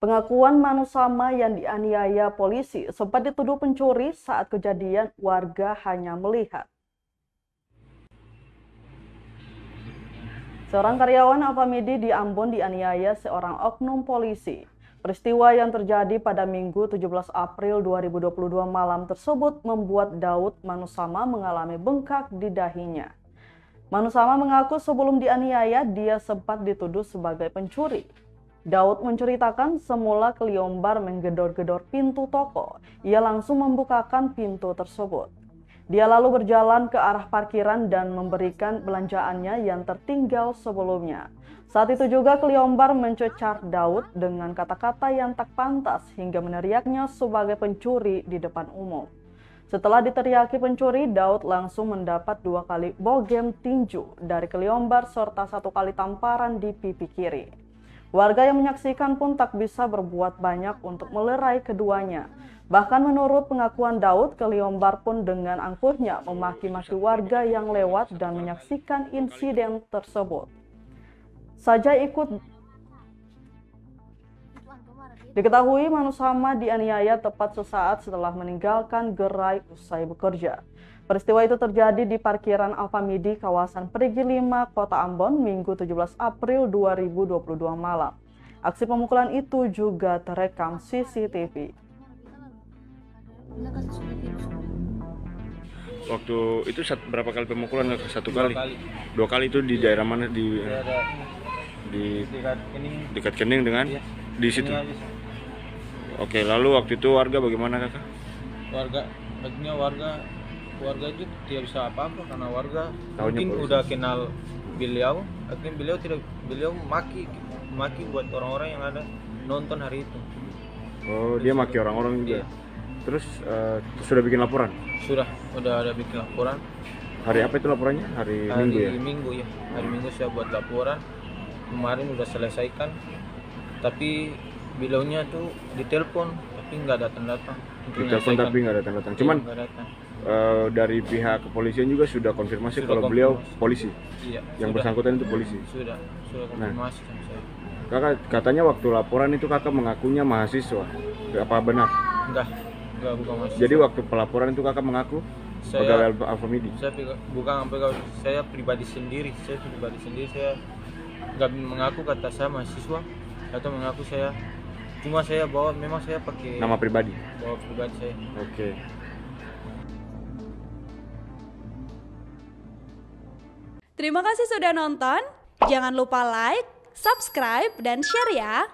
Pengakuan Manusama yang dianiaya polisi sempat dituduh pencuri saat kejadian warga hanya melihat. Seorang karyawan Alfamidi di Ambon dianiaya seorang oknum polisi. Peristiwa yang terjadi pada Minggu 17 April 2022 malam tersebut membuat Daud Manusama mengalami bengkak di dahinya. Manusama mengaku sebelum dianiaya dia sempat dituduh sebagai pencuri. Daud menceritakan semula Keliombar menggedor-gedor pintu toko. Ia langsung membukakan pintu tersebut. Dia lalu berjalan ke arah parkiran dan memberikan belanjaannya yang tertinggal sebelumnya. Saat itu juga Keliombar mencecar Daud dengan kata-kata yang tak pantas hingga meneriaknya sebagai pencuri di depan umum. Setelah diteriaki pencuri, Daud langsung mendapat 2 kali bogem tinju dari Keliombar serta 1 kali tamparan di pipi kiri. Warga yang menyaksikan pun tak bisa berbuat banyak untuk melerai keduanya. Bahkan menurut pengakuan Daud, Keliombar pun dengan angkuhnya memaki-maki warga yang lewat dan menyaksikan insiden tersebut. Diketahui Manusama dianiaya tepat sesaat setelah meninggalkan gerai usai bekerja. Peristiwa itu terjadi di parkiran Alfamidi kawasan Perigi 5, Kota Ambon, Minggu 17 April 2022 malam. Aksi pemukulan itu juga terekam CCTV. Waktu itu berapa kali pemukulan? 1 kali? 2 kali itu di daerah mana? Di dekat Kening dengan di situ. Oke, lalu waktu itu warga bagaimana, Kakak? Warga itu tidak bisa apa-apa karena warga mungkin udah kenal beliau, akhirnya beliau maki buat orang-orang yang ada nonton hari itu. Oh, dia maki orang-orang juga. Iya. Terus sudah bikin laporan? Udah ada bikin laporan. Hari apa itu laporannya? Hari Minggu ya? Minggu ya. Hari Minggu saya buat laporan. Kemarin udah selesaikan. Tapi beliaunya tuh ditelepon tapi nggak datang-datang. Ditelepon tapi nggak datang-datang. Cuman dari pihak kepolisian juga sudah konfirmasi kalau beliau polisi. Iya, yang bersangkutan itu polisi. Sudah konfirmasi sama saya. Kakak katanya waktu laporan itu kakak mengakunya mahasiswa. Apa benar? Enggak bukan mahasiswa. Jadi waktu pelaporan itu kakak mengaku pegawai Alfamidi? Saya bukan pegawai, saya pribadi sendiri. Saya nggak mengaku kata saya mahasiswa atau mengaku saya. Cuma saya memang saya pakai nama pribadi. Bawa pribadi saya. Oke. Terima kasih sudah nonton. Jangan lupa like, subscribe, dan share ya.